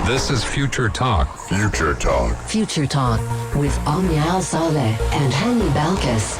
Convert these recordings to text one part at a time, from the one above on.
This is Future Talk. Future Talk. Future Talk with Omnia Al Saleh and Hani Balkis.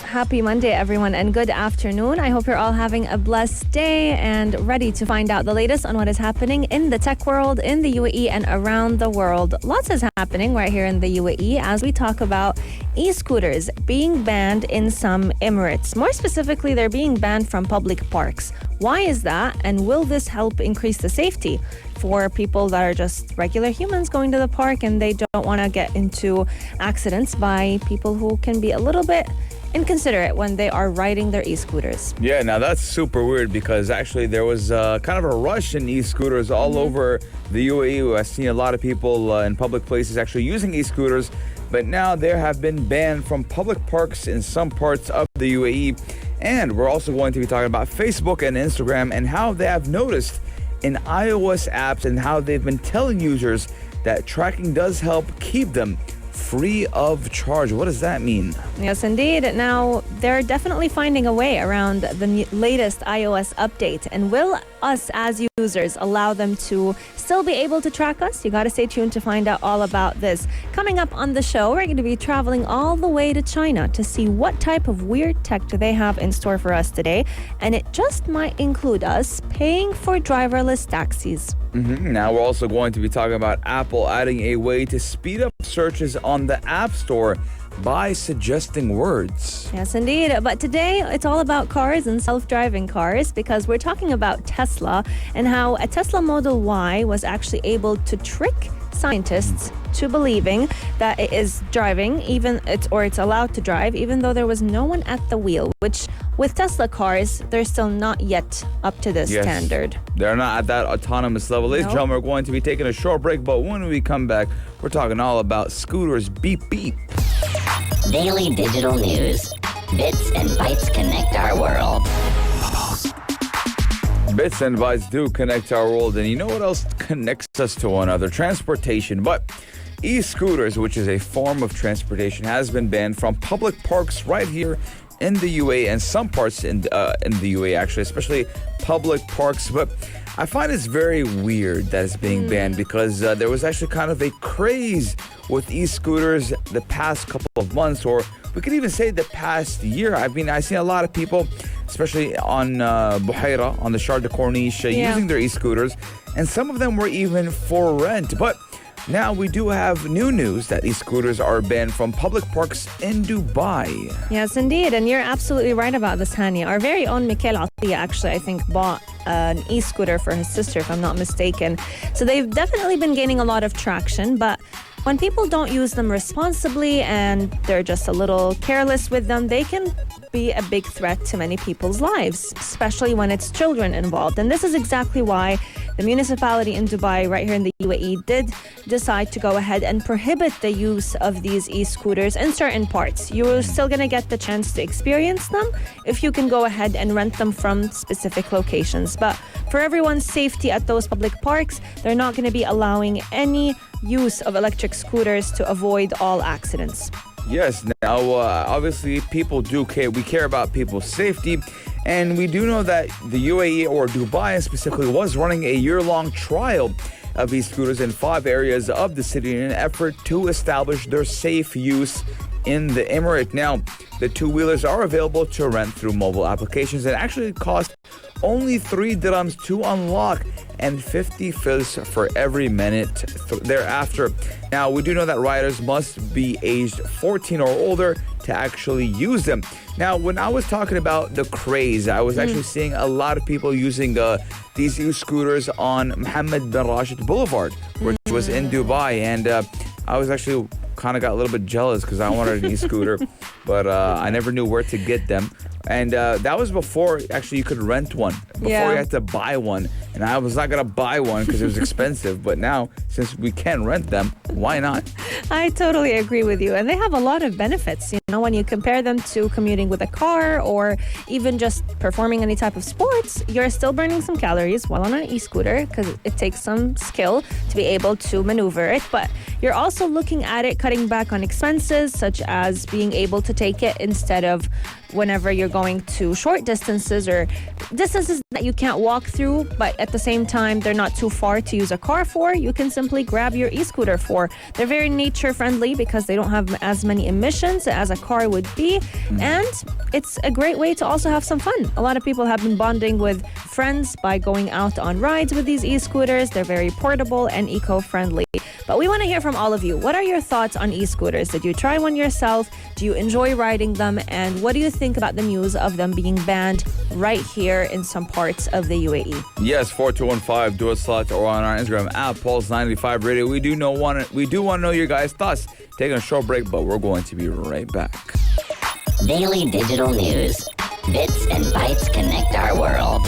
Happy Monday, everyone, and good afternoon. I hope you're all having a blessed day and ready to find out the latest on what is happening in the tech world, in the UAE, and around the world. Lots is happening right here in the UAE as we talk about e-scooters being banned in some Emirates. More specifically, they're being banned from public parks. Why is that? And will this help increase the safety for people that are just regular humans going to the park and they don't want to get into accidents by people who can be a little bit inconsiderate when they are riding their e-scooters? Yeah, now that's super weird because actually there was kind of a rush in e-scooters all over the UAE. I've seen a lot of people in public places actually using e-scooters, but now they have been banned from public parks in some parts of the UAE. And we're also going to be talking about Facebook and Instagram and how they have noticed in iOS apps and how they've been telling users that tracking does help keep them free of charge. What does that mean? Yes, indeed. Now, they're definitely finding a way around the latest iOS update. And will us as users allow them to still be able to track us? You got to stay tuned to find out all about this. Coming up on the show, we're going to be traveling all the way to China to see what type of weird tech do they have in store for us today. And it just might include us paying for driverless taxis. Now we're also going to be talking about Apple adding a way to speed up searches on the App Store by suggesting words. Yes, indeed. But today, it's all about cars and self-driving cars because we're talking about Tesla and how a Tesla Model Y was actually able to trick scientists to believing that it is driving, it's allowed to drive, even though there was no one at the wheel, which with Tesla cars, they're still not yet up to this standard. They're not at that autonomous level. Ladies and gentlemen, we're going to be taking a short break, but when we come back, we're talking all about scooters beep beep. Daily digital news. Bits and bytes connect our world. Bits and bytes do connect our world, and you know what else connects us to one another? Transportation. But e-scooters, which is a form of transportation, has been banned from public parks right here in the UAE and some parts in the UAE, actually, especially public parks. But I find it's very weird that it's being banned because there was actually kind of a craze with e-scooters the past couple of months, or we could even say the past year. I mean, I've seen a lot of people, especially on Buhaira, on the Shar de Corniche, using their e-scooters, and some of them were even for rent. But now we do have new news that e-scooters are banned from public parks in Dubai. Yes, indeed. And you're absolutely right about this, Hani. Our very own Mikhail Atiyah actually, I think, bought an e-scooter for his sister, if I'm not mistaken. So they've definitely been gaining a lot of traction, but when people don't use them responsibly and they're just a little careless with them, they can be a big threat to many people's lives, especially when it's children involved. And this is exactly why the municipality in Dubai, right here in the UAE, did decide to go ahead and prohibit the use of these e-scooters in certain parts. You're still going to get the chance to experience them if you can go ahead and rent them from specific locations. But for everyone's safety at those public parks, they're not going to be allowing any use of electric scooters to avoid all accidents. Yes, now obviously people do care. We care about people's safety, and we do know that the UAE, or Dubai specifically, was running a year-long trial of e-scooters in 5 areas of the city in an effort to establish their safe use in the emirate. Now, the two-wheelers are available to rent through mobile applications and actually cost only 3 dirhams to unlock and 50 fils for every minute thereafter. Now, we do know that riders must be aged 14 or older to actually use them. Now, when I was talking about the craze, I was actually seeing a lot of people using these e-scooters on Mohammed bin Rashid Boulevard, which was in Dubai, and I was actually kind of got a little bit jealous because I wanted an e-scooter, but I never knew where to get them. And that was before actually you could rent one. Before you had to buy one. And I was not going to buy one because it was expensive. But now, since we can rent them, why not? I totally agree with you. And they have a lot of benefits, you know, when you compare them to commuting with a car or even just performing any type of sports. You're still burning some calories while on an e-scooter because it takes some skill to be able to maneuver it. But you're also looking at it cutting back on expenses, such as being able to take it instead of whenever you're going to short distances or distances that you can't walk through, but at the same time, they're not too far to use a car for. You can simply grab your e-scooter for. They're very nature friendly because they don't have as many emissions as a car would be. And it's a great way to also have some fun. A lot of people have been bonding with friends by going out on rides with these e-scooters. They're very portable and eco-friendly. But we want to hear from all of you. What are your thoughts on e-scooters? Did you try one yourself? Do you enjoy riding them? And what do you think about the news of them being banned right here in some parts of the UAE? Yes, 4215, do a select or on our Instagram at Pulse95 Radio. We do want to know your guys' thoughts. Taking a short break, but we're going to be right back. Daily digital news. Bits and bytes connect our world.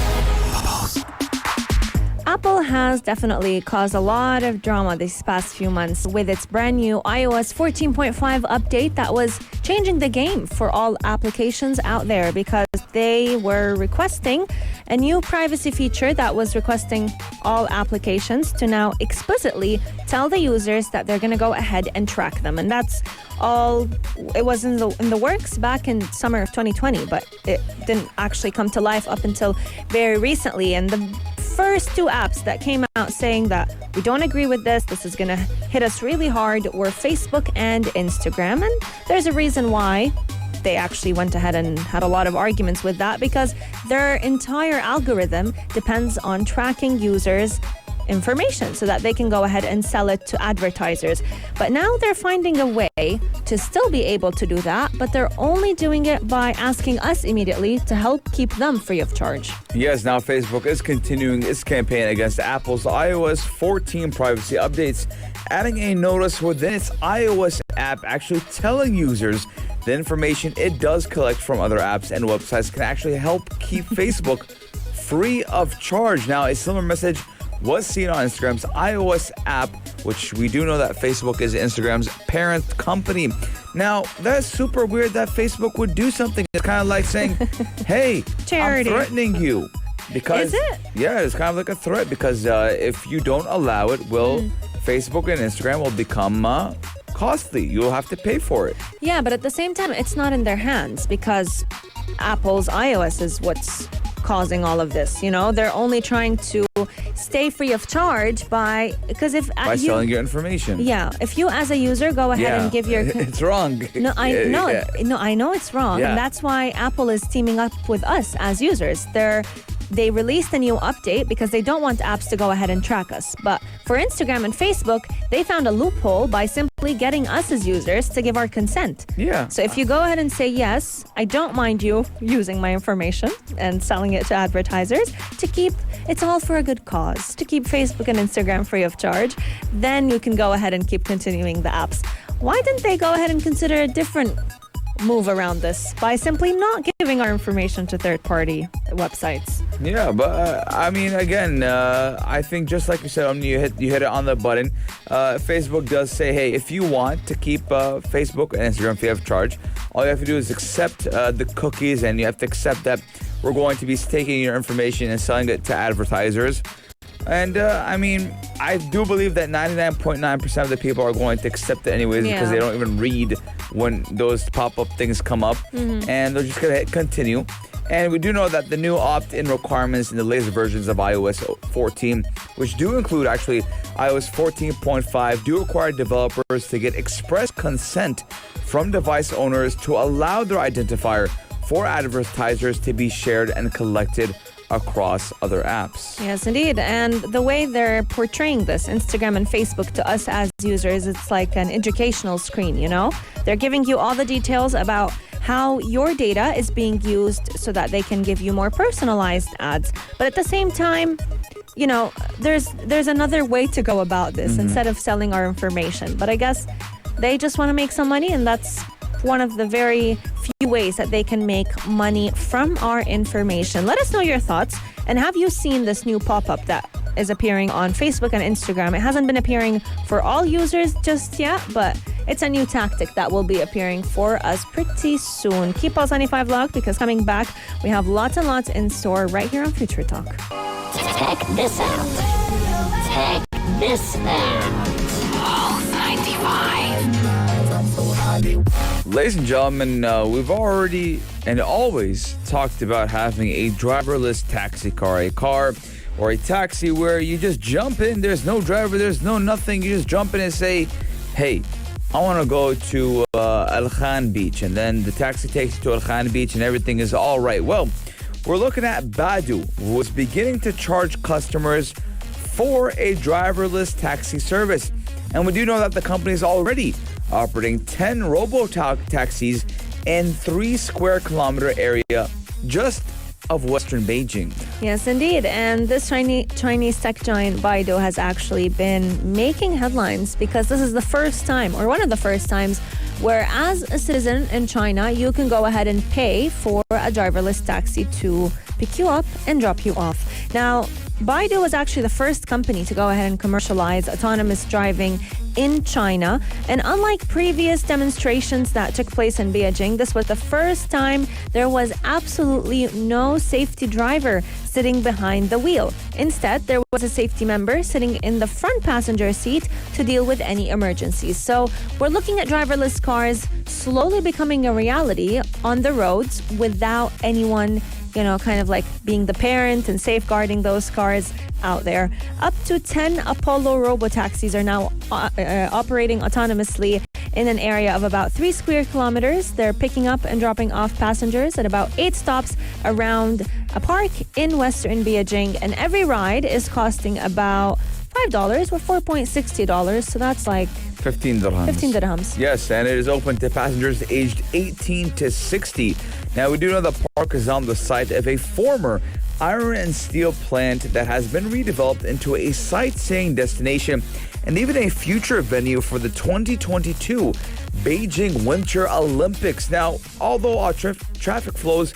Apple has definitely caused a lot of drama these past few months with its brand new iOS 14.5 update that was changing the game for all applications out there because they were requesting a new privacy feature that was requesting all applications to now explicitly tell the users that they're going to go ahead and track them. And that's all. It was in the works back in summer of 2020, but it didn't actually come to life up until very recently. And the first two apps that came out saying that we don't agree with this is going to hit us really hard were Facebook and Instagram. And there's a reason why they actually went ahead and had a lot of arguments with that because their entire algorithm depends on tracking users' information so that they can go ahead and sell it to advertisers. But now they're finding a way to still be able to do that, but they're only doing it by asking us immediately to help keep them free of charge. Yes, now Facebook is continuing its campaign against Apple's iOS 14 privacy updates, adding a notice within its iOS app actually telling users the information it does collect from other apps and websites can actually help keep Facebook free of charge. Now, a similar message was seen on Instagram's iOS app, which we do know that Facebook is Instagram's parent company. Now, that's super weird that Facebook would do something. It's kind of like saying, hey, Charity. I'm threatening you. Because, Is it? Yeah, it's kind of like a threat because if you don't allow it, Facebook and Instagram will become costly. You'll have to pay for it. Yeah, but at the same time, it's not in their hands because Apple's iOS is what's causing all of this. You know, they're only trying to stay free of charge by selling your information. Yeah, if you as a user go ahead and give your it's wrong. I know it's wrong, and that's why Apple is teaming up with us as users. They released a new update because they don't want apps to go ahead and track us. But for Instagram and Facebook, they found a loophole by simply getting us as users to give our consent. Yeah. So if you go ahead and say, yes, I don't mind you using my information and selling it to advertisers it's all for a good cause, to keep Facebook and Instagram free of charge, then you can go ahead and keep continuing the apps. Why didn't they go ahead and consider a different move around this by simply not giving our information to third-party websites? Yeah, but I mean, again, I think just like you said, you hit it on the button. Facebook does say, hey, if you want to keep Facebook and Instagram free of charge, all you have to do is accept the cookies, and you have to accept that we're going to be taking your information and selling it to advertisers. And I mean, I do believe that 99.9% of the people are going to accept it anyways because they don't even read when those pop-up things come up. And they're just going to hit continue. And we do know that the new opt-in requirements in the latest versions of iOS 14, which do include actually iOS 14.5, do require developers to get express consent from device owners to allow their identifier for advertisers to be shared and collected across other apps. Yes, indeed. And the way they're portraying this, Instagram and Facebook, to us as users, it's like an educational screen, you know? They're giving you all the details about how your data is being used so that they can give you more personalized ads. But at the same time, you know, there's another way to go about this instead of selling our information. But I guess they just want to make some money, and that's one of the very few ways that they can make money from our information. Let us know your thoughts. And have you seen this new pop-up that is appearing on Facebook and Instagram? It hasn't been appearing for all users just yet, but it's a new tactic that will be appearing for us pretty soon. Keep Pulse 95 locked because coming back, we have lots and lots in store right here on Future Talk. Check this out. Check this out. Pulse 95. Ladies and gentlemen, we've already and always talked about having a driverless taxi car, a car or a taxi where you just jump in, there's no driver, there's no nothing, you just jump in and say, hey, I want to go to Al Khan Beach, and then the taxi takes you to Al Khan Beach and everything is all right. Well, we're looking at Baidus, who is beginning to charge customers for a driverless taxi service. And we do know that the company is already operating 10 robo-taxis in 3 square kilometer area just of Western Beijing. Yes, indeed. And this Chinese tech giant Baidu has actually been making headlines because this is the first time, or one of the first times, where as a citizen in China, you can go ahead and pay for a driverless taxi to pick you up and drop you off. Now, Baidu was actually the first company to go ahead and commercialize autonomous driving in China. And unlike previous demonstrations that took place in Beijing, this was the first time there was absolutely no safety driver sitting behind the wheel. Instead, there was a safety member sitting in the front passenger seat to deal with any emergencies. So we're looking at driverless cars slowly becoming a reality on the roads without anyone, kind of like being the parent and safeguarding those cars out there. Up to 10 Apollo robotaxis are now operating autonomously in an area of about 3 square kilometers. They're picking up and dropping off passengers at about 8 stops around a park in Western Beijing. And every ride is costing about $5 or $4.60. So that's like 15 dirhams. 15 dirhams. Yes, and it is open to passengers aged 18 to 60. Now, we do know the park is on the site of a former iron and steel plant that has been redeveloped into a sightseeing destination and even a future venue for the 2022 Beijing Winter Olympics. Now, although our traffic flows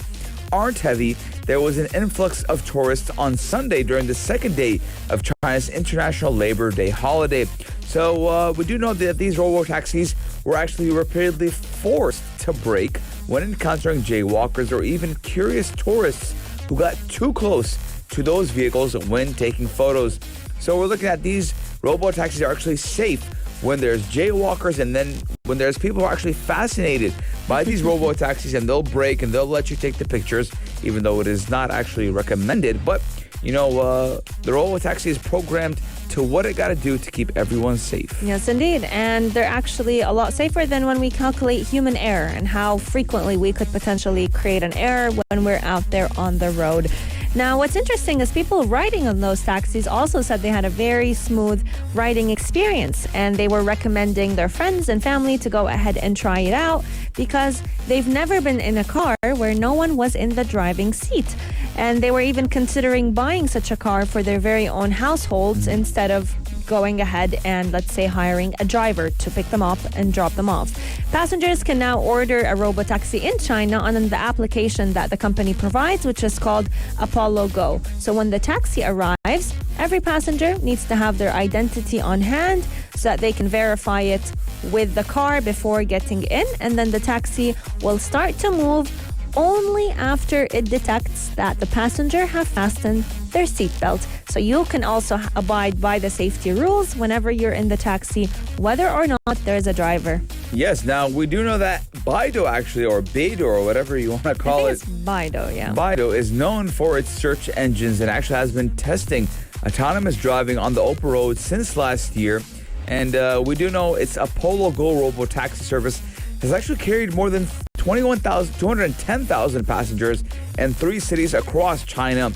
aren't heavy, there was an influx of tourists on Sunday during the second day of China's International Labor Day holiday. So we do know that these robo-taxis were actually repeatedly forced to brake when encountering jaywalkers or even curious tourists who got too close to those vehicles when taking photos. So we're looking at these robo-taxis are actually safe when there's jaywalkers, and then when there's people who are actually fascinated by these robo-taxis, and they'll brake and they'll let you take the pictures, even though it is not actually recommended. But, the robo-taxi is programmed to what it got to do to keep everyone safe. Yes, indeed. And they're actually a lot safer than when we calculate human error and how frequently we could potentially create an error when we're out there on the road. Now, what's interesting is people riding on those taxis also said they had a very smooth riding experience, and they were recommending their friends and family to go ahead and try it out because they've never been in a car where no one was in the driving seat. And they were even considering buying such a car for their very own households instead of going ahead and, let's say, hiring a driver to pick them up and drop them off. Passengers can now order a robotaxi in China on the application that the company provides, which is called Apollo Go. So when the taxi arrives, every passenger needs to have their identity on hand so that they can verify it with the car before getting in, and then the taxi will start to move only after it detects that the passenger have fastened their seatbelt. So you can also abide by the safety rules whenever you're in the taxi, whether or not there's a driver. Yes, now we do know that Baidu actually, or Baidu, or whatever you want to call it. It's Baidu, yeah. Baidu is known for its search engines and actually has been testing autonomous driving on the open road since last year. And we do know its Apollo Go robo-taxi service has actually carried more than 210,000 passengers in 3 cities across China.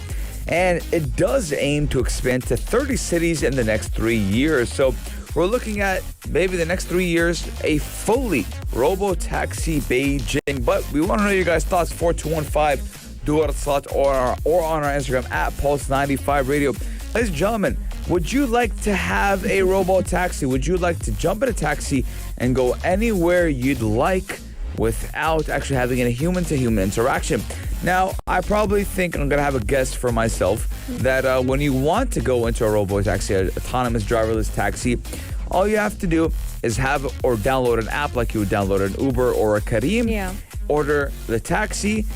And it does aim to expand to 30 cities in the next 3 years. So we're looking at maybe the next 3 years, a fully robo-taxi Beijing. But we want to know your guys' thoughts. 4215 Duarsat or on our Instagram at Pulse95 Radio. Ladies and gentlemen, would you like to have a robo-taxi? Would you like to jump in a taxi and go anywhere you'd like without actually having a human-to-human interaction? Now, I probably think I'm going to have a guess for myself that when you want to go into a robo-taxi, an autonomous driverless taxi, all you have to do is have or download an app like you would download an Uber or a Careem. Yeah. Order the taxi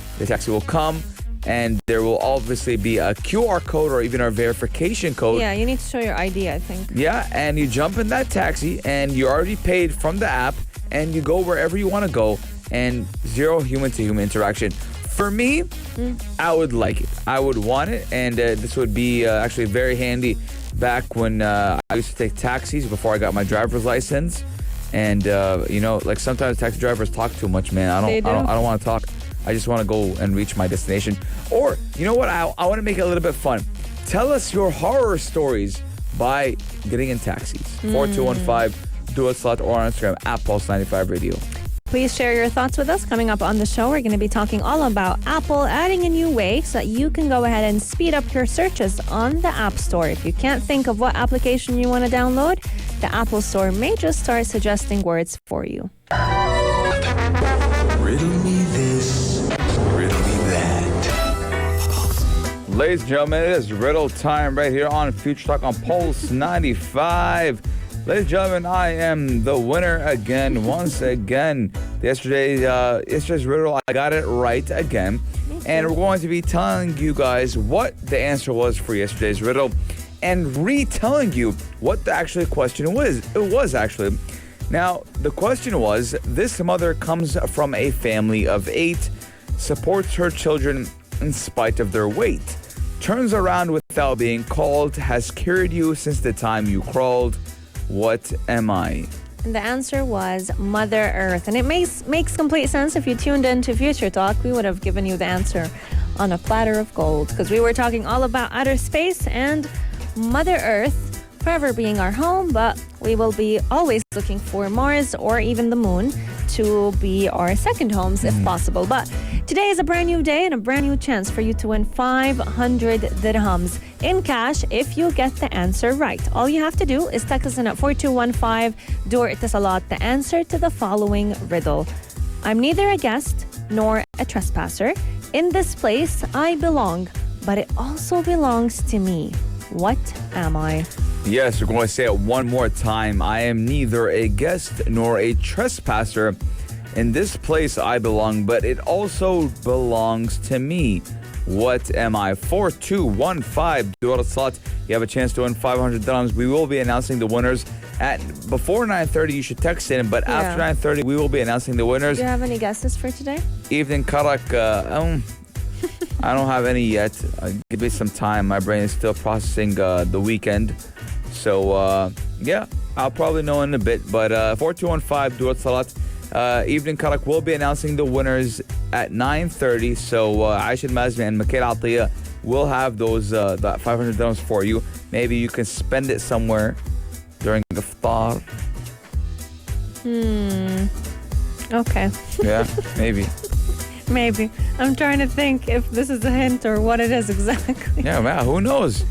will come, and there will obviously be a QR code or even a verification code. Yeah, you need to show your ID, I think. Yeah, and you jump in that taxi, and you already paid from the app, and you go wherever you want to go, and zero human-to-human interaction. For me, I would like it. I would want it, and this would be actually very handy back when I used to take taxis before I got my driver's license. And like sometimes taxi drivers talk too much, man. I don't want to talk. I just want to go and reach my destination. Or, you know what? I want to make it a little bit fun. Tell us your horror stories by getting in taxis. 4215, do it slot, or on Instagram at Pulse95 Radio. Please share your thoughts with us. Coming up on the show, we're going to be talking all about Apple adding a new way so that you can go ahead and speed up your searches on the App Store. If you can't think of what application you want to download, the Apple Store may just start suggesting words for you. Riddle me this, riddle me that. Ladies and gentlemen, it is Riddle time right here on FutureTalk on Pulse 95. Ladies and gentlemen, I am the winner again, once again. Yesterday's riddle, I got it right again. And we're going to be telling you guys what the answer was for yesterday's riddle and retelling you what the actual question was. It was actually. Now, the question was, this mother comes from a family of 8, supports her children in spite of their weight, turns around without being called, has carried you since the time you crawled. What am I? And the answer was Mother Earth. And it makes complete sense. If you tuned into Future Talk, we would have given you the answer on a platter of gold, because we were talking all about outer space and Mother Earth forever being our home, but we will be always looking for Mars or even the moon to be our second homes if possible. But today is a brand new day and a brand new chance for you to win 500 dirhams in cash if you get the answer right. All you have to do is text us in at 4215 door itisalat the answer to the following riddle. I'm neither a guest nor a trespasser. In this place I belong, but it also belongs to me. What am I? Yes, we're going to say it one more time. I am neither a guest nor a trespasser. In this place I belong, but it also belongs to me. What am I? 4215, do it slot. You have a chance to win 500 dirhams. We will be announcing the winners before 9:30. You should text in, but after 9:30 we will be announcing the winners. Do you have any guesses for today? Evening Karak, I don't have any yet. Give me some time. My brain is still processing the weekend. So, I'll probably know in a bit. But 4215, do it salat. Evening Karak will be announcing the winners at 9:30. So, Aisha Mazmi and Mikhail Atiyah will have those that 500 dirhams for you. Maybe you can spend it somewhere during the iftar. Okay. Yeah, maybe. Maybe. I'm trying to think if this is a hint or what it is exactly. Yeah, man, who knows?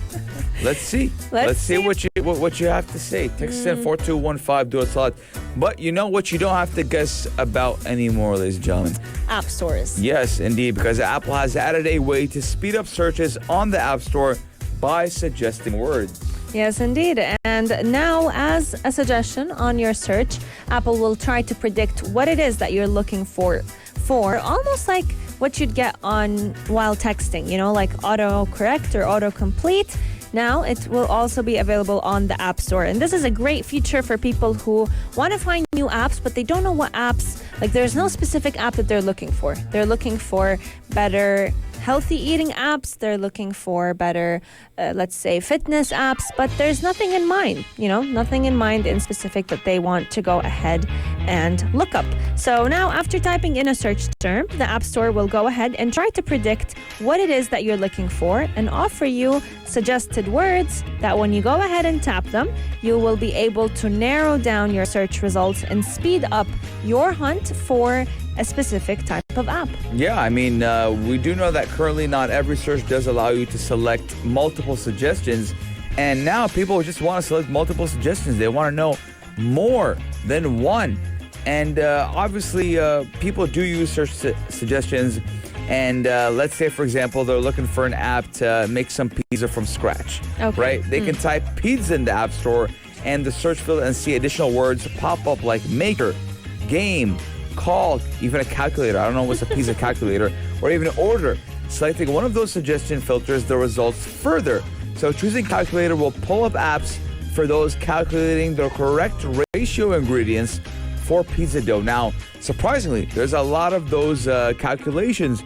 Let's see. Let's see. what you have to say. Text in 4215, do it slot. But you know what you don't have to guess about anymore, ladies and gentlemen? App stores. Yes, indeed, because Apple has added a way to speed up searches on the App Store by suggesting words. Yes, indeed. And now, as a suggestion on your search, Apple will try to predict what it is that you're looking for almost like what you'd get while texting, like autocorrect or autocomplete. Now it will also be available on the App Store. And this is a great feature for people who want to find new apps, but they don't know what apps, there's no specific app that they're looking for. They're looking for better healthy eating apps. They're looking for better, let's say, fitness apps, but there's nothing in mind, nothing in mind in specific that they want to go ahead and look up. So now, after typing in a search term, the App Store will go ahead and try to predict what it is that you're looking for and offer you suggested words that when you go ahead and tap them, you will be able to narrow down your search results and speed up your hunt for a specific type of app. Yeah, I mean, we do know that currently not every search does allow you to select multiple suggestions. And now people just want to select multiple suggestions. They want to know more than one. And obviously, people do use search suggestions. And let's say, for example, they're looking for an app to make some pizza from scratch. Okay. Right? They can type pizza in the App Store and the search field and see additional words pop up like maker, game, call, even a calculator. I don't know what's a pizza calculator, or even order. Selecting one of those suggestion filters the results further. So choosing calculator will pull up apps for those calculating the correct ratio ingredients for pizza dough. Now, surprisingly, there's a lot of those calculations.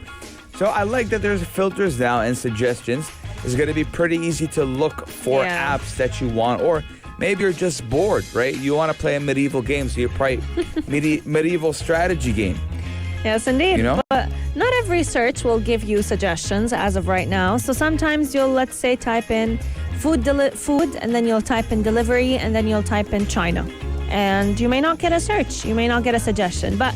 So I like that there's filters now and suggestions. It's going to be pretty easy to look for apps that you want, or maybe you're just bored, right? You want to play a medieval game, so you play medieval strategy game. Yes, indeed. You know? But not every search will give you suggestions as of right now. So sometimes you'll, let's say, type in food, and then you'll type in delivery, and then you'll type in China. And you may not get a search. You may not get a suggestion. But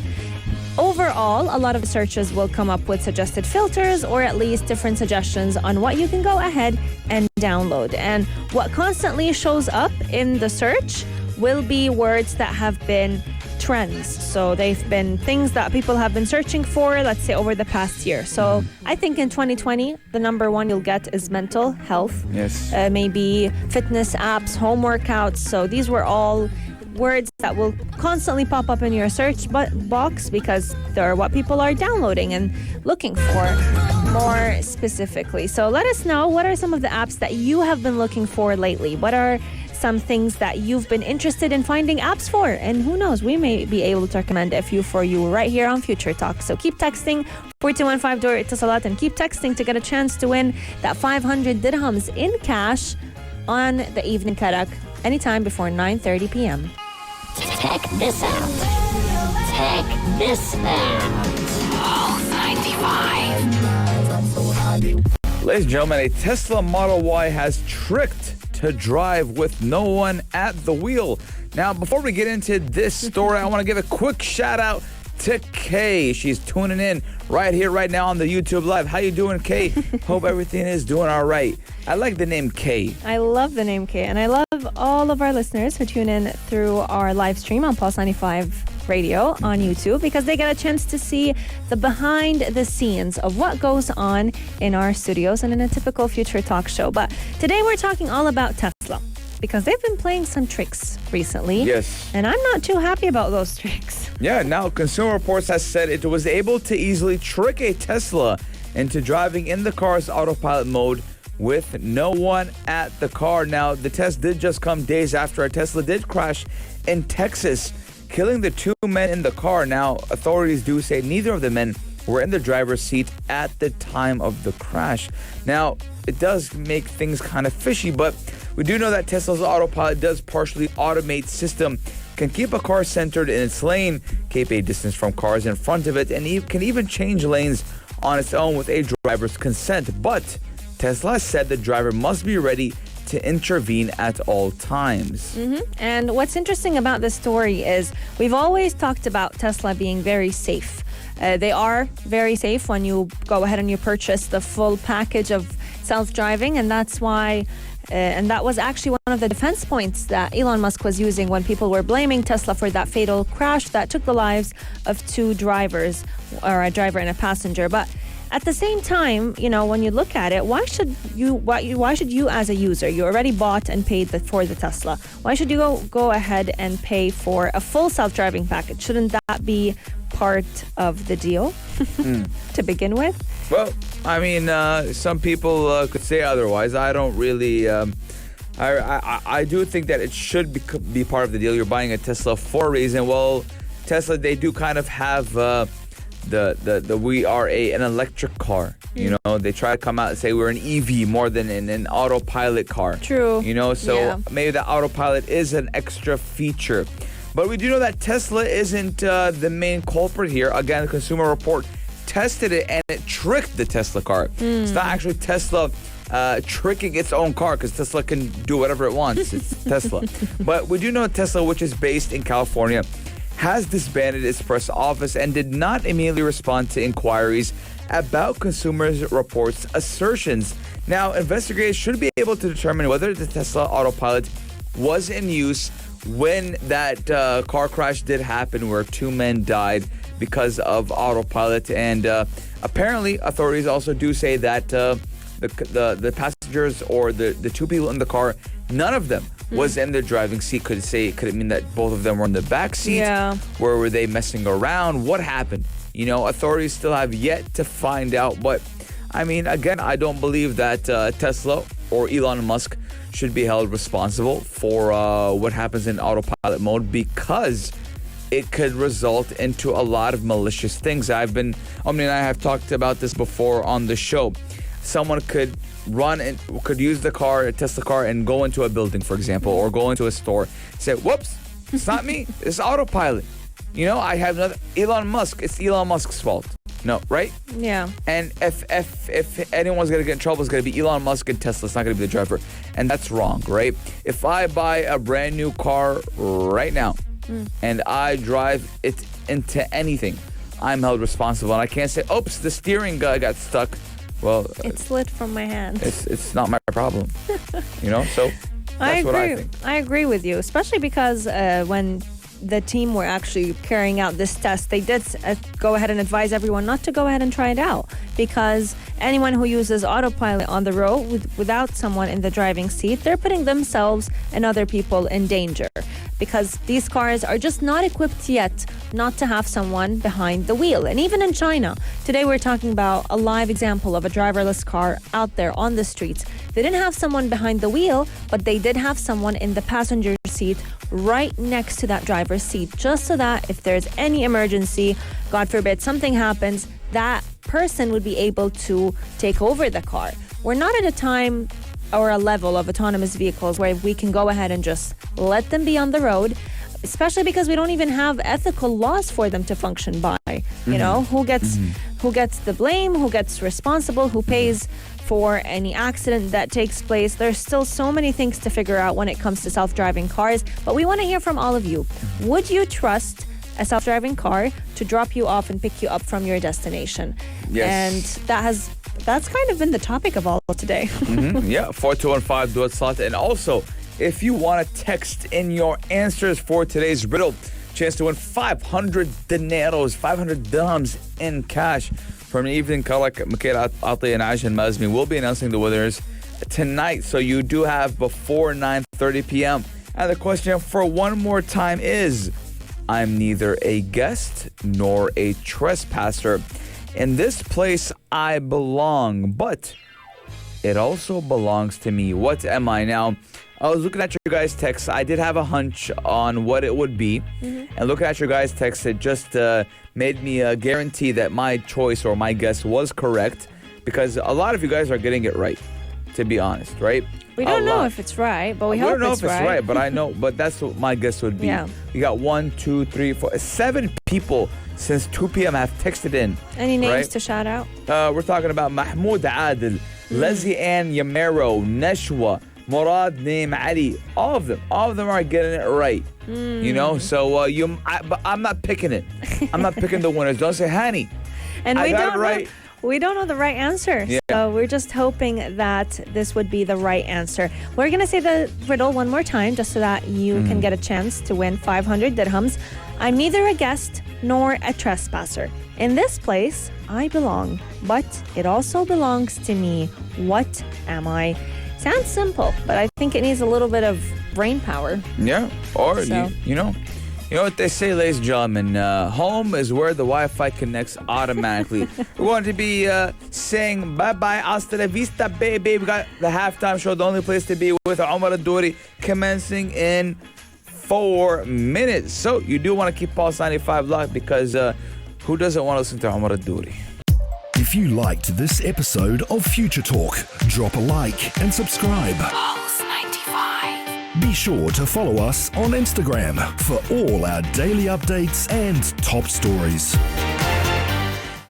overall, a lot of searches will come up with suggested filters, or at least different suggestions on what you can go ahead and download. And what constantly shows up in the search will be words that have been trends. So they've been things that people have been searching for, let's say, over the past year. So I think in 2020, the number one you'll get is mental health. Yes. Maybe fitness apps, home workouts. So these were all words that will constantly pop up in your search box because they're what people are downloading and looking for more specifically. So let us know, what are some of the apps that you have been looking for lately? What are some things that you've been interested in finding apps for? And who knows, we may be able to recommend a few for you right here on Future Talk. So keep texting 4215 door Itisalat and keep texting to get a chance to win that 500 dirhams in cash on the evening karak anytime before 9:30 p.m. Check this out. Check this out. Oh, 95. Ladies and gentlemen, a Tesla Model Y has tricked to drive with no one at the wheel. Now, before we get into this story, I want to give a quick shout out to Kay. She's tuning in right here, right now on the YouTube Live. How you doing, Kay? Hope everything is doing all right. I like the name Kay. I love the name Kay, and I love all of our listeners who tune in through our live stream on Pulse 95 Radio on YouTube, because they get a chance to see the behind the scenes of what goes on in our studios and in a typical Future Talk show. But today we're talking all about Tesla, because they've been playing some tricks recently. Yes. And I'm not too happy about those tricks. Yeah, now Consumer Reports has said it was able to easily trick a Tesla into driving in the car's autopilot mode with no one at the car. Now, the test did just come days after a Tesla did crash in Texas, killing the two men in the car. Now, authorities do say neither of the men were in the driver's seat at the time of the crash. Now, it does make things kind of fishy, but we do know that Tesla's autopilot does partially automate system, can keep a car centered in its lane, keep a distance from cars in front of it, and can even change lanes on its own with a driver's consent. But Tesla said the driver must be ready to intervene at all times. And what's interesting about this story is we've always talked about Tesla being very safe. They are very safe when you go ahead and you purchase the full package of self-driving, and that's why and that was actually one of the defense points that Elon Musk was using when people were blaming Tesla for that fatal crash that took the lives of two drivers, or a driver and a passenger. But at the same time, you know, when you look at it, why should you as a user, you already bought and paid for the Tesla, why should you go ahead and pay for a full self-driving package? Shouldn't that be part of the deal to begin with? Well, I mean, some people could say otherwise. I don't really. I do think that it should be part of the deal. You're buying a Tesla for a reason. Well, Tesla, they do kind of have we are an electric car. You know, they try to come out and say we're an EV more than an autopilot car. True. You know, so maybe the autopilot is an extra feature. But we do know that Tesla isn't the main culprit here. Again, the Consumer Report tested it and it tricked the Tesla car. It's not actually Tesla tricking its own car, because Tesla can do whatever it wants. It's Tesla. But we do know Tesla, which is based in California, has disbanded its press office and did not immediately respond to inquiries about Consumer Reports' assertions. Now, investigators should be able to determine whether the Tesla autopilot was in use when that car crash did happen, where two men died because of autopilot. And apparently, authorities also do say that the passengers, or the two people in the car, none of them was in the driving seat. Could it mean that both of them were in the back seat? Yeah. Where were they messing around? What happened? You know, authorities still have yet to find out. But I mean, again, I don't believe that Tesla or Elon Musk should be held responsible for what happens in autopilot mode, because it could result into a lot of malicious things. Omni and I have talked about this before on the show. Someone could could use the car, test the car, and go into a building, for example, or go into a store, say, whoops, it's not me, it's autopilot. I have another Elon Musk. It's Elon Musk's fault. No, right? Yeah. And if anyone's going to get in trouble, it's going to be Elon Musk and Tesla. It's not going to be the driver. And that's wrong, right? If I buy a brand new car right now and I drive it into anything, I'm held responsible. And I can't say, oops, the steering guy got stuck. Well, it slid from my hand. It's not my problem. So that's what I think. I agree with you, especially because when the team were actually carrying out this test, they did go ahead and advise everyone not to go ahead and try it out, because anyone who uses autopilot on the road without someone in the driving seat, they're putting themselves and other people in danger, because these cars are just not equipped yet not to have someone behind the wheel. And even in China, today we're talking about a live example of a driverless car out there on the streets. They didn't have someone behind the wheel, but they did have someone in the passenger seat right next to that driver's seat, just so that if there's any emergency, God forbid, something happens, that person would be able to take over the car. We're not at a time or a level of autonomous vehicles where we can go ahead and just let them be on the road, especially because we don't even have ethical laws for them to function by. Who gets the blame, who gets responsible, who pays for any accident that takes place. There's still so many things to figure out when it comes to self-driving cars, but we want to hear from all of you. Would you trust a self-driving car to drop you off and pick you up from your destination? Yes. And that's kind of been the topic of all of today. Yeah, 4215 do it slot. And also, if you want to text in your answers for today's riddle, chance to win 500 dineros, 500 dirhams in cash from an evening call like Mikhail Ati and Aisha and Mazmi. We'll be announcing the winners tonight, so you do have before 9:30 p.m. And the question for one more time is, I'm neither a guest nor a trespasser. In this place I belong, but it also belongs to me. What am I? Now, I was looking at your guys' texts. I did have a hunch on what it would be. And looking at your guys' texts, it just made me guarantee that my choice or my guess was correct, because a lot of you guys are getting it right, to be honest, right? We don't know if it's right, but we hope it's right. I don't know if it's right, but I know, but that's what my guess would be. Yeah. You got 1, 2, 3, 4, 7 people since 2 p.m. have texted in. Any names right? to shout out? We're talking about Mahmoud Adil, Leslie Ann Yamero, Neshwa, Murad Naim Ali. All of them are getting it right. So but I'm not picking it. I'm not picking the winners. Don't say Hani. And I got it right. We don't know the right answer. Yeah. So we're just hoping that this would be the right answer. We're going to say the riddle one more time just so that you can get a chance to win 500 dirhams. I'm neither a guest nor a trespasser. In this place, I belong, but it also belongs to me. What am I? Sounds simple, but I think it needs a little bit of brain power. Yeah. Or, So. you know what they say, ladies and gentlemen, home is where the Wi-Fi connects automatically. We're going to be saying bye-bye, hasta la vista, baby. We got the halftime show, the only place to be, with Omar Adouri, commencing in 4 minutes. So you do want to keep Pulse 95 locked, because who doesn't want to listen to Omar Adouri? If you liked this episode of Future Talk, drop a like and subscribe. Pulse 95. Be sure to follow us on Instagram for all our daily updates and top stories.